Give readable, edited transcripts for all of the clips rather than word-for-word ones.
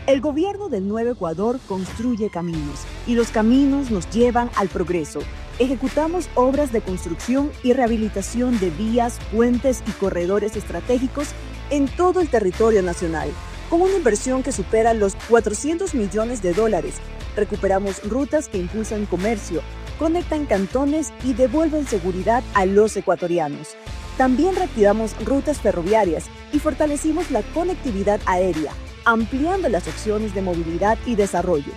El gobierno del Nuevo Ecuador construye caminos y los caminos nos llevan al progreso. Ejecutamos obras de construcción y rehabilitación de vías, puentes y corredores estratégicos en todo el territorio nacional, con una inversión que supera los $400 millones. Recuperamos rutas que impulsan comercio, conectan cantones y devuelven seguridad a los ecuatorianos. También reactivamos rutas ferroviarias y fortalecimos la conectividad aérea, ampliando las opciones de movilidad y desarrollo.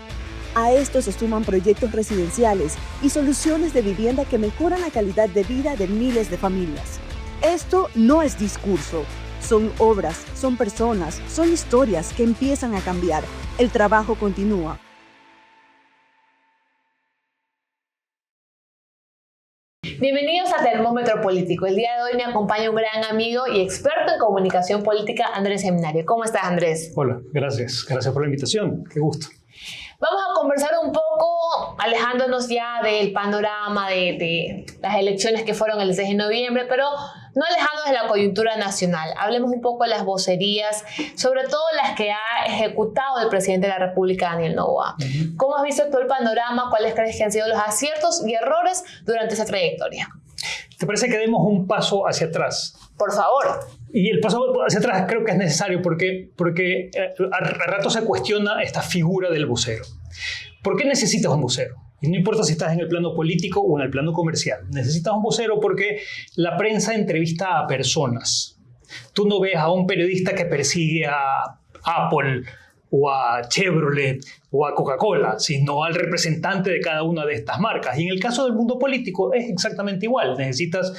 A esto se suman proyectos residenciales y soluciones de vivienda que mejoran la calidad de vida de miles de familias. Esto no es discurso, son obras, son personas, son historias que empiezan a cambiar. El trabajo continúa. Bienvenidos a Termómetro Político. El día de hoy me acompaña un gran amigo y experto en comunicación política, Andrés Seminario. ¿Cómo estás, Andrés? Hola, gracias. Gracias por la invitación. Qué gusto. Vamos a conversar un poco, alejándonos ya del panorama de las elecciones que fueron el 6 de noviembre, pero no alejándonos de la coyuntura nacional. Hablemos un poco de las vocerías, sobre todo las que ha ejecutado el presidente de la República, Daniel Noboa. ¿Cómo has visto todo el panorama? ¿Cuáles crees que han sido los aciertos y errores durante esa trayectoria? ¿Te parece que demos un paso hacia atrás? Por favor. Y el paso hacia atrás creo que es necesario porque a rato se cuestiona esta figura del vocero. ¿Por qué necesitas un vocero? Y no importa si estás en el plano político o en el plano comercial. Necesitas un vocero porque la prensa entrevista a personas. Tú no ves a un periodista que persigue a Apple o a Chevrolet o a Coca-Cola, sino al representante de cada una de estas marcas. Y en el caso del mundo político es exactamente igual. Necesitas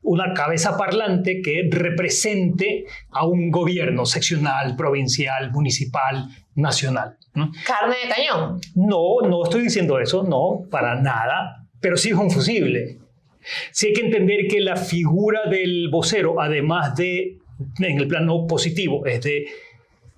una cabeza parlante que represente a un gobierno seccional, provincial, municipal, nacional, ¿no? ¿Carne de cañón? No estoy diciendo eso, no, para nada, pero sí es un fusible. Sí hay que entender que la figura del vocero, además de, en el plano positivo, es de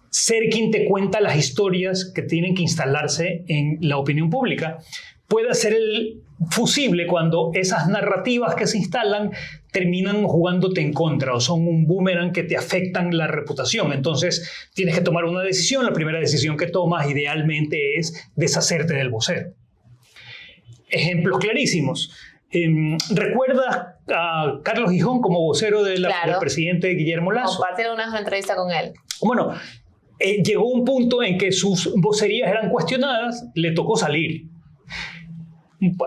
ser quien te cuenta las historias que tienen que instalarse en la opinión pública, puede ser el fusible cuando esas narrativas que se instalan terminan jugándote en contra o son un boomerang que te afectan la reputación. Entonces tienes que tomar una decisión. La primera decisión que tomas idealmente es deshacerte del vocero. Ejemplos clarísimos. ¿Recuerdas a Carlos Gijón como vocero del presidente Guillermo Lasso? Compartieron una entrevista con él. Bueno, llegó un punto en que sus vocerías eran cuestionadas, le tocó salir.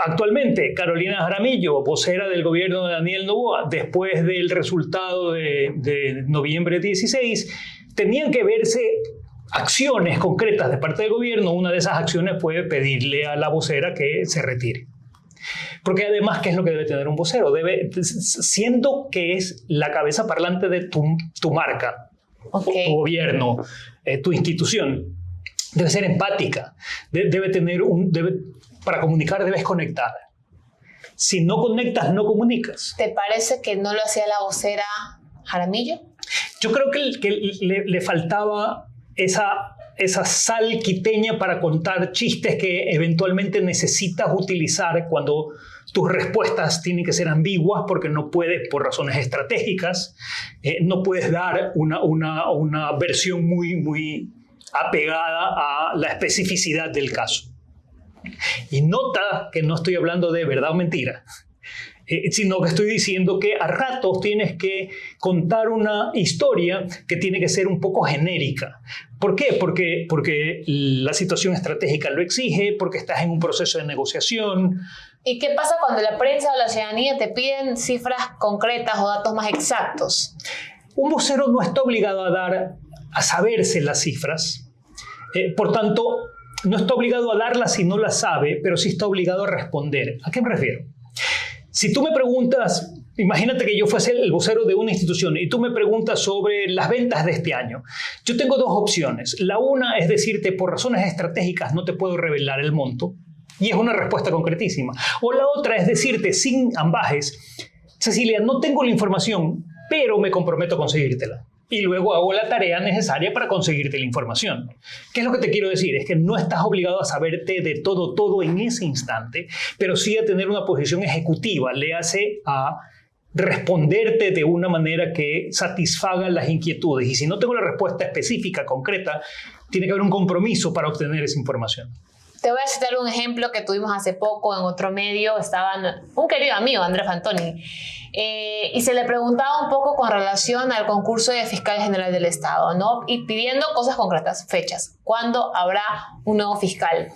Actualmente, Carolina Jaramillo, vocera del gobierno de Daniel Noboa, después del resultado de noviembre 16, tenían que verse acciones concretas de parte del gobierno. Una de esas acciones fue pedirle a la vocera que se retire. Porque además, ¿qué es lo que debe tener un vocero? Siendo que es la cabeza parlante de tu marca, tu gobierno, tu institución, debe ser empática, para comunicar debes conectar. Si no conectas, no comunicas. ¿Te parece que no lo hacía la vocera Jaramillo? Yo creo que le faltaba esa sal quiteña para contar chistes que eventualmente necesitas utilizar cuando tus respuestas tienen que ser ambiguas, porque no puedes, por razones estratégicas, no puedes dar una versión muy apegada a la especificidad del caso. Y nota que no estoy hablando de verdad o mentira, sino que estoy diciendo que a ratos tienes que contar una historia que tiene que ser un poco genérica. ¿Por qué? Porque la situación estratégica lo exige, porque estás en un proceso de negociación. ¿Y qué pasa cuando la prensa o la ciudadanía te piden cifras concretas o datos más exactos? Un vocero no está obligado a saberse las cifras. Por tanto, no está obligado a darlas si no las sabe, pero sí está obligado a responder. ¿A qué me refiero? Si tú me preguntas, imagínate que yo fuese el vocero de una institución y tú me preguntas sobre las ventas de este año. Yo tengo dos opciones. La una es decirte, por razones estratégicas no te puedo revelar el monto, y es una respuesta concretísima. O la otra es decirte sin ambajes, Cecilia, no tengo la información, pero me comprometo a conseguírtela. Y luego hago la tarea necesaria para conseguirte la información. ¿Qué es lo que te quiero decir? Es que no estás obligado a saberte de todo en ese instante, pero sí a tener una posición ejecutiva. Léase a responderte de una manera que satisfaga las inquietudes. Y si no tengo la respuesta específica, concreta, tiene que haber un compromiso para obtener esa información. Te voy a citar un ejemplo que tuvimos hace poco en otro medio. Estaba un querido amigo, Andrés Fantoni, y se le preguntaba un poco con relación al concurso de fiscal general del Estado, ¿no? Y pidiendo cosas concretas, fechas. ¿Cuándo habrá un nuevo fiscal?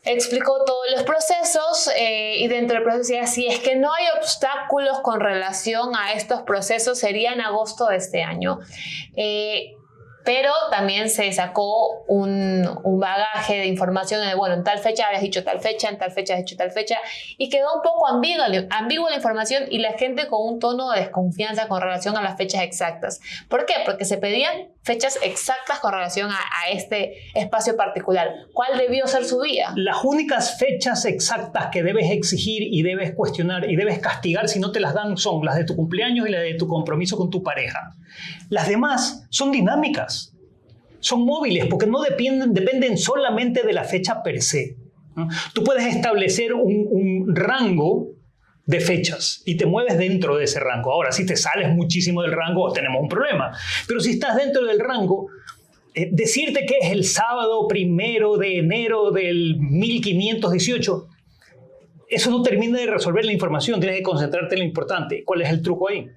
Explicó todos los procesos y dentro del proceso decía, si es que no hay obstáculos con relación a estos procesos, sería en agosto de este año. Pero también se sacó un bagaje de información de, bueno, en tal fecha habías dicho tal fecha, en tal fecha has dicho tal fecha, y quedó un poco ambigua la información y la gente con un tono de desconfianza con relación a las fechas exactas. ¿Por qué? Porque se pedían fechas exactas con relación a este espacio particular. ¿Cuál debió ser su día? Las únicas fechas exactas que debes exigir y debes cuestionar y debes castigar si no te las dan son las de tu cumpleaños y las de tu compromiso con tu pareja. Las demás son dinámicas, son móviles porque no dependen solamente de la fecha per se, ¿no? Tú puedes establecer un rango de fechas y te mueves dentro de ese rango. Ahora, si te sales muchísimo del rango, tenemos un problema. Pero si estás dentro del rango, decirte que es el sábado 1 de enero del 1518, eso no termina de resolver la información. Tienes que concentrarte en lo importante. ¿Cuál es el truco ahí?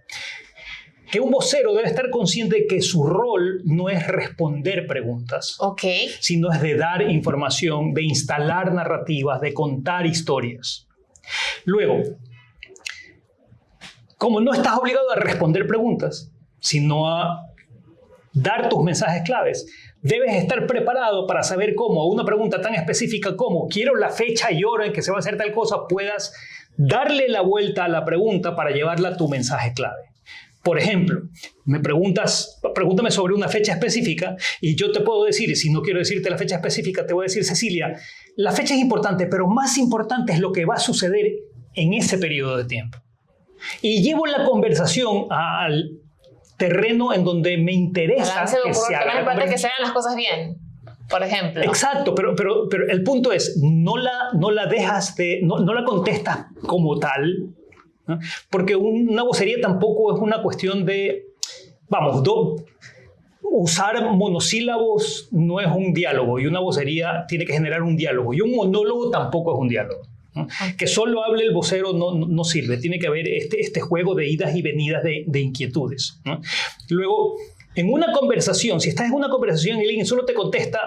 Que un vocero debe estar consciente de que su rol no es responder preguntas, sino es de dar información, de instalar narrativas, de contar historias. Luego, como no estás obligado a responder preguntas, sino a dar tus mensajes claves, debes estar preparado para saber cómo a una pregunta tan específica como quiero la fecha y hora en que se va a hacer tal cosa, puedas darle la vuelta a la pregunta para llevarla a tu mensaje clave. Por ejemplo, pregúntame sobre una fecha específica y yo te puedo decir, si no quiero decirte la fecha específica, te voy a decir, Cecilia, la fecha es importante, pero más importante es lo que va a suceder en ese periodo de tiempo. Y llevo la conversación al terreno en donde me interesa que se haga. Más importante que se hagan las cosas bien, por ejemplo. Exacto, pero el punto es, no la contestas como tal, ¿no? Porque una vocería tampoco es una cuestión de, usar monosílabos no es un diálogo y una vocería tiene que generar un diálogo y un monólogo tampoco es un diálogo, ¿no? Okay. Que solo hable el vocero no sirve, tiene que haber este juego de idas y venidas de inquietudes, ¿no? Luego, en una conversación, si estás en una conversación y alguien solo te contesta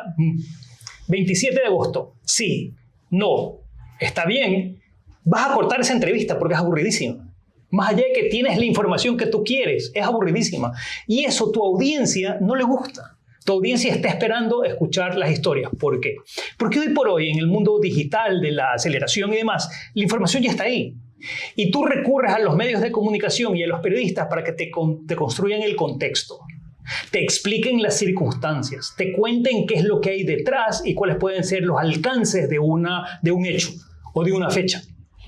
27 de agosto, sí, no, está bien, vas a cortar esa entrevista porque es aburridísima. Más allá de que tienes la información que tú quieres, es aburridísima. Y eso tu audiencia no le gusta. Tu audiencia está esperando escuchar las historias. ¿Por qué? Porque hoy por hoy, en el mundo digital, de la aceleración y demás, la información ya está ahí. Y tú recurres a los medios de comunicación y a los periodistas para que te construyan el contexto, te expliquen las circunstancias, te cuenten qué es lo que hay detrás y cuáles pueden ser los alcances de un hecho o de una fecha.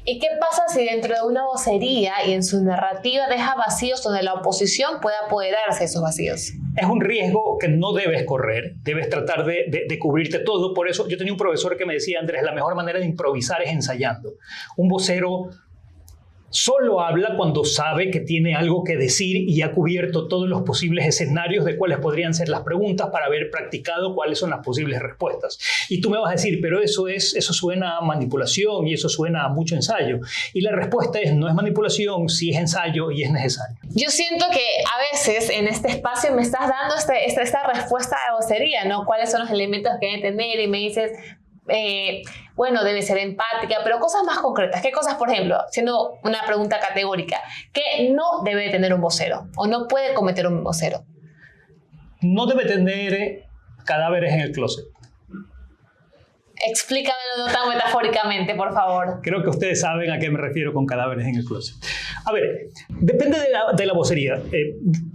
¿Y qué pasa si dentro de una vocería y en su narrativa deja vacíos donde la oposición pueda apoderarse de esos vacíos? Es un riesgo que no debes correr, debes tratar de cubrirte todo. Por eso yo tenía un profesor que me decía, Andrés, la mejor manera de improvisar es ensayando. Un vocero solo habla cuando sabe que tiene algo que decir y ha cubierto todos los posibles escenarios de cuáles podrían ser las preguntas para haber practicado cuáles son las posibles respuestas. Y tú me vas a decir, pero eso suena a manipulación y eso suena a mucho ensayo. Y la respuesta es, no es manipulación, sí es ensayo y es necesario. Yo siento que a veces en este espacio me estás dando esta respuesta de vocería, ¿no? ¿Cuáles son los elementos que deben tener? Y me dices, bueno, debe ser empática, pero cosas más concretas. ¿Qué cosas, por ejemplo, siendo una pregunta categórica, que no debe tener un vocero o no puede cometer un vocero? No debe tener cadáveres en el closet. Explícamelo no tan metafóricamente, por favor. Creo que ustedes saben a qué me refiero con cadáveres en el closet. A ver, depende de la vocería.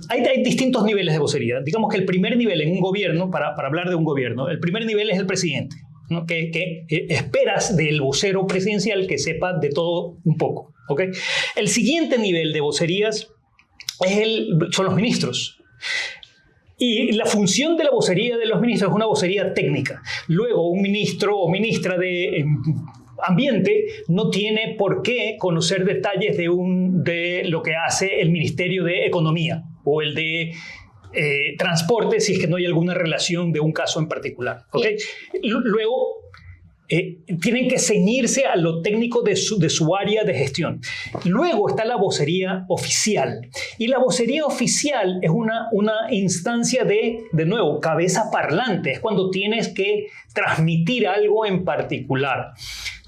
Hay distintos niveles de vocería. Digamos que el primer nivel en un gobierno, para hablar de un gobierno, el primer nivel es el presidente, ¿no? Que esperas del vocero presidencial que sepa de todo un poco, ¿okay? El siguiente nivel de vocerías son los ministros. Y la función de la vocería de los ministros es una vocería técnica. Luego un ministro o ministra de ambiente no tiene por qué conocer detalles de lo que hace el Ministerio de Economía o el de transporte si es que no hay alguna relación de un caso en particular. ¿Okay? Luego, tienen que ceñirse a lo técnico de su área de gestión. Luego está la vocería oficial. Y la vocería oficial es una instancia de nuevo, cabeza parlante. Es cuando tienes que transmitir algo en particular.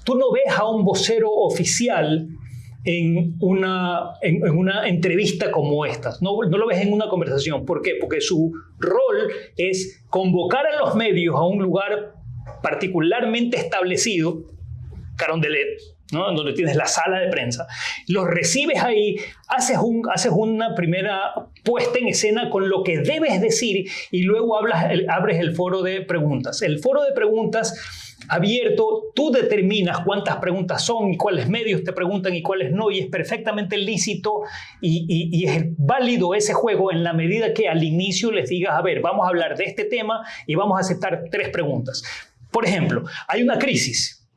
Tú no ves a un vocero oficial en una entrevista como esta. No lo ves en una conversación. ¿Por qué? Porque su rol es convocar a los medios a un lugar particularmente establecido, Carondelet, ¿no? Donde tienes la sala de prensa, los recibes ahí, haces una primera puesta en escena con lo que debes decir y luego abres el foro de preguntas. El foro de preguntas abierto, tú determinas cuántas preguntas son y cuáles medios te preguntan y cuáles no, y es perfectamente lícito y es válido ese juego en la medida que al inicio les digas, a ver, vamos a hablar de este tema y vamos a aceptar 3 preguntas. Por ejemplo, hay una crisis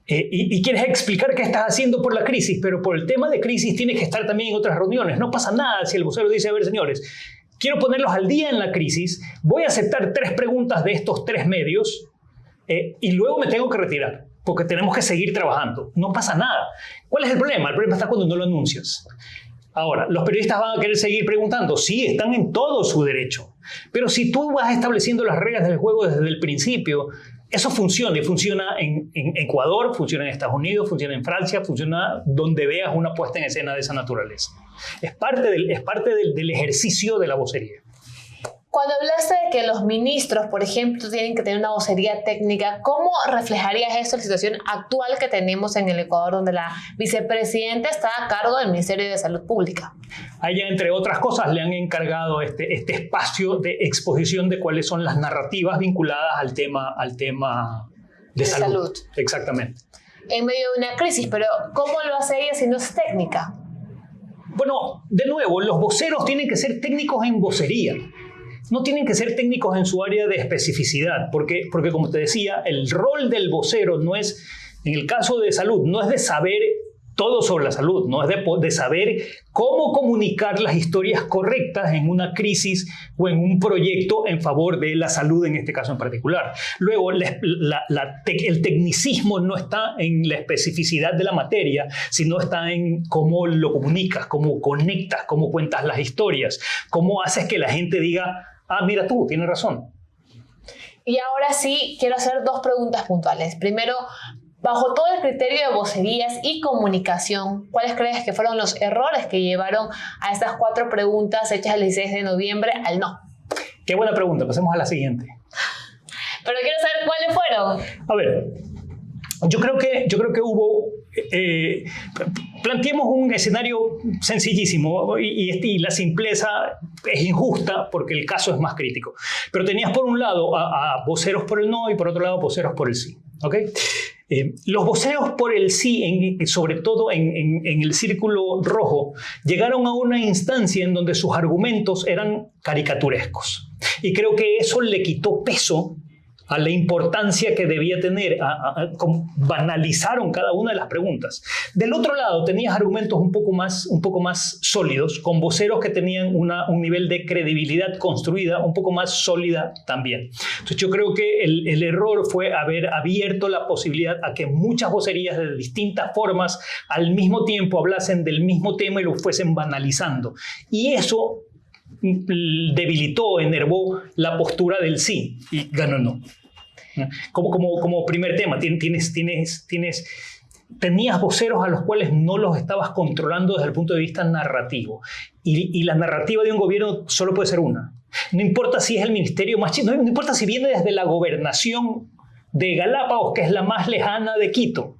y quieres explicar qué estás haciendo por la crisis, pero por el tema de crisis tienes que estar también en otras reuniones. No pasa nada si el vocero dice, a ver, señores, quiero ponerlos al día en la crisis, voy a aceptar 3 preguntas de estos 3 medios y luego me tengo que retirar porque tenemos que seguir trabajando. No pasa nada. ¿Cuál es el problema? El problema está cuando no lo anuncias. Ahora, los periodistas van a querer seguir preguntando. Sí, están en todo su derecho. Pero si tú vas estableciendo las reglas del juego desde el principio, eso funciona y funciona en Ecuador, funciona en Estados Unidos, funciona en Francia, funciona donde veas una puesta en escena de esa naturaleza. Es parte del ejercicio de la vocería. Cuando hablaste de que los ministros, por ejemplo, tienen que tener una vocería técnica, ¿cómo reflejarías esto en la situación actual que tenemos en el Ecuador, donde la vicepresidenta está a cargo del Ministerio de Salud Pública? A ella, entre otras cosas, le han encargado este espacio de exposición de cuáles son las narrativas vinculadas al tema de salud. Exactamente. En medio de una crisis, pero ¿cómo lo hace ella si no es técnica? Bueno, de nuevo, los voceros tienen que ser técnicos en vocería. No tienen que ser técnicos en su área de especificidad, porque como te decía, el rol del vocero no es, en el caso de salud, no es de saber todo sobre la salud, no es de saber cómo comunicar las historias correctas en una crisis o en un proyecto en favor de la salud en este caso en particular. Luego, el tecnicismo no está en la especificidad de la materia, sino está en cómo lo comunicas, cómo conectas, cómo cuentas las historias, cómo haces que la gente diga, ah, mira tú, tienes razón. Y ahora sí, quiero hacer 2 preguntas puntuales. Primero, bajo todo el criterio de vocerías y comunicación, ¿cuáles crees que fueron los errores que llevaron a estas 4 preguntas hechas el 16 de noviembre al no? Qué buena pregunta, pasemos a la siguiente. Pero quiero saber cuáles fueron. A ver, yo creo que hubo... planteemos un escenario sencillísimo y la simpleza es injusta porque el caso es más crítico. Pero tenías por un lado a voceros por el no y por otro lado voceros por el sí. ¿Okay? Los voceros por el sí, sobre todo en el círculo rojo, llegaron a una instancia en donde sus argumentos eran caricaturescos. Y creo que eso le quitó peso a la importancia que debía tener, banalizaron cada una de las preguntas. Del otro lado tenías argumentos un poco más sólidos, con voceros que tenían un nivel de credibilidad construida un poco más sólida también. Entonces yo creo que el error fue haber abierto la posibilidad a que muchas vocerías de distintas formas al mismo tiempo hablasen del mismo tema y lo fuesen banalizando. Y eso debilitó, enervó la postura del sí y ganó no. Como primer tema, tenías voceros a los cuales no los estabas controlando desde el punto de vista narrativo. Y la narrativa de un gobierno solo puede ser una. No importa si es el ministerio más chico, no importa si viene desde la gobernación de Galápagos, que es la más lejana de Quito.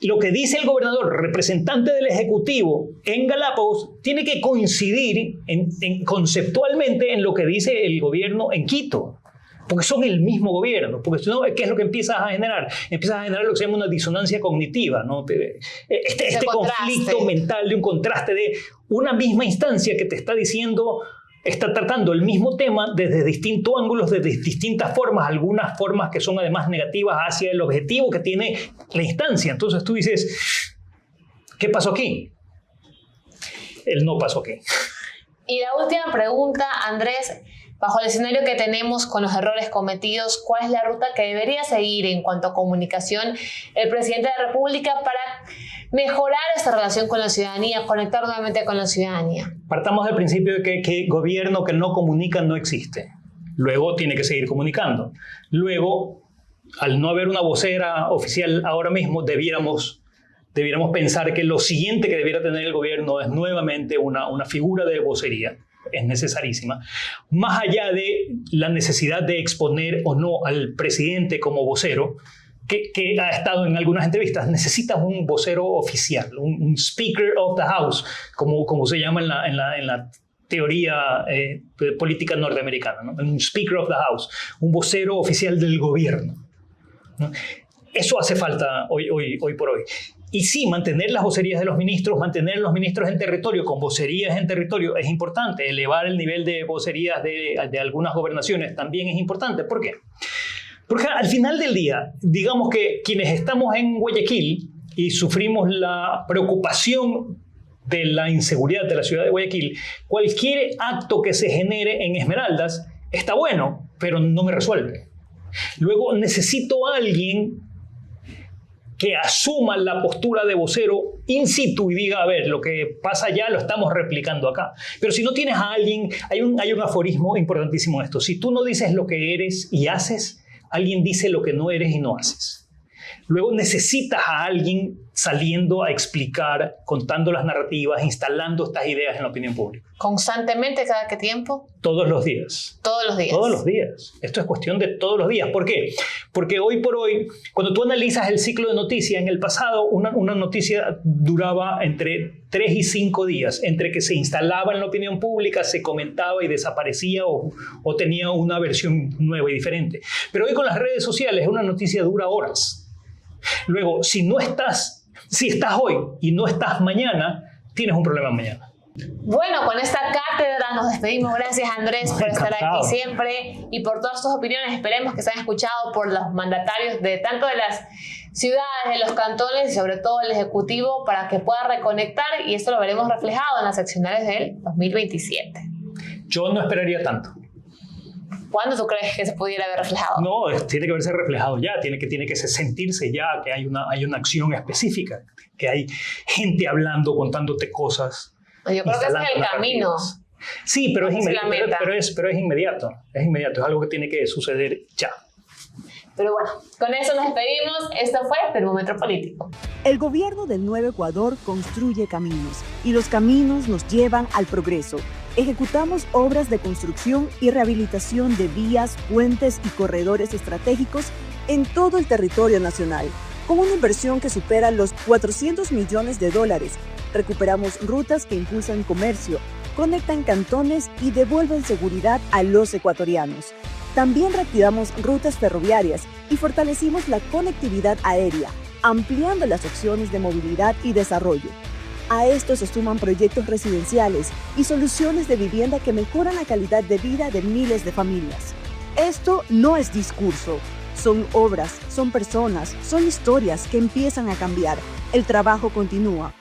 Lo que dice el gobernador, representante del Ejecutivo en Galápagos, tiene que coincidir conceptualmente en lo que dice el gobierno en Quito. Porque son el mismo gobierno. Porque si no, ¿qué es lo que empiezas a generar? Empiezas a generar lo que se llama una disonancia cognitiva, ¿no? Este conflicto mental de un contraste de una misma instancia que te está diciendo está tratando el mismo tema desde distintos ángulos, desde distintas formas, algunas formas que son además negativas hacia el objetivo que tiene la instancia. Entonces tú dices, ¿qué pasó aquí? El no pasó aquí. Y la última pregunta, Andrés, bajo el escenario que tenemos con los errores cometidos, ¿cuál es la ruta que debería seguir en cuanto a comunicación el presidente de la República para mejorar esta relación con la ciudadanía, conectar nuevamente con la ciudadanía? Partamos del principio de que gobierno que no comunica no existe. Luego tiene que seguir comunicando. Luego, al no haber una vocera oficial ahora mismo, debiéramos pensar que lo siguiente que debiera tener el gobierno es nuevamente una figura de vocería. Es necesarísima. Más allá de la necesidad de exponer o no al presidente como vocero, que ha estado en algunas entrevistas, necesitas un vocero oficial, un Speaker of the House, como se llama en la teoría política norteamericana, ¿no? Un Speaker of the House, un vocero oficial del gobierno, ¿no? Eso hace falta hoy por hoy. Y sí, mantener las vocerías de los ministros, mantener los ministros en territorio, con vocerías en territorio, es importante. Elevar el nivel de vocerías de algunas gobernaciones también es importante. ¿Por qué? Porque al final del día, digamos que quienes estamos en Guayaquil y sufrimos la preocupación de la inseguridad de la ciudad de Guayaquil, cualquier acto que se genere en Esmeraldas está bueno, pero no me resuelve. Luego necesito a alguien que asuma la postura de vocero in situ y diga, a ver, lo que pasa allá lo estamos replicando acá. Pero si no tienes a alguien, hay un aforismo importantísimo en esto. Si tú no dices lo que eres y haces, alguien dice lo que no eres y no haces. Luego necesitas a alguien saliendo a explicar, contando las narrativas, instalando estas ideas en la opinión pública. ¿Constantemente, cada qué tiempo? Todos los días. Todos los días. Todos los días. Esto es cuestión de todos los días. ¿Por qué? Porque hoy por hoy, cuando tú analizas el ciclo de noticias, en el pasado una noticia duraba entre 3 y 5 días, entre que se instalaba en la opinión pública, se comentaba y desaparecía o tenía una versión nueva y diferente. Pero hoy con las redes sociales una noticia dura horas. Luego, si estás hoy y no estás mañana, tienes un problema mañana. Bueno, con esta cátedra nos despedimos. Gracias, Andrés, por estar aquí siempre y por todas tus opiniones. Esperemos que sean escuchados por los mandatarios de tanto de las ciudades, de los cantones y sobre todo el Ejecutivo para que pueda reconectar, y esto lo veremos reflejado en las seccionales del 2027. Yo no esperaría tanto. ¿Cuándo tú crees que se pudiera haber reflejado? No, tiene que verse reflejado ya, tiene que sentirse ya que hay una acción específica, que hay gente hablando, contándote cosas. Yo creo que ese es el camino. Sí, pero es inmediato. Es inmediato, es algo que tiene que suceder ya. Pero bueno, con eso nos despedimos. Esto fue Termómetro Político. El gobierno del Nuevo Ecuador construye caminos y los caminos nos llevan al progreso. Ejecutamos obras de construcción y rehabilitación de vías, puentes y corredores estratégicos en todo el territorio nacional, con una inversión que supera los $400 millones. Recuperamos rutas que impulsan comercio, conectan cantones y devuelven seguridad a los ecuatorianos. También reactivamos rutas ferroviarias y fortalecimos la conectividad aérea, ampliando las opciones de movilidad y desarrollo. A esto se suman proyectos residenciales y soluciones de vivienda que mejoran la calidad de vida de miles de familias. Esto no es discurso, son obras, son personas, son historias que empiezan a cambiar. El trabajo continúa.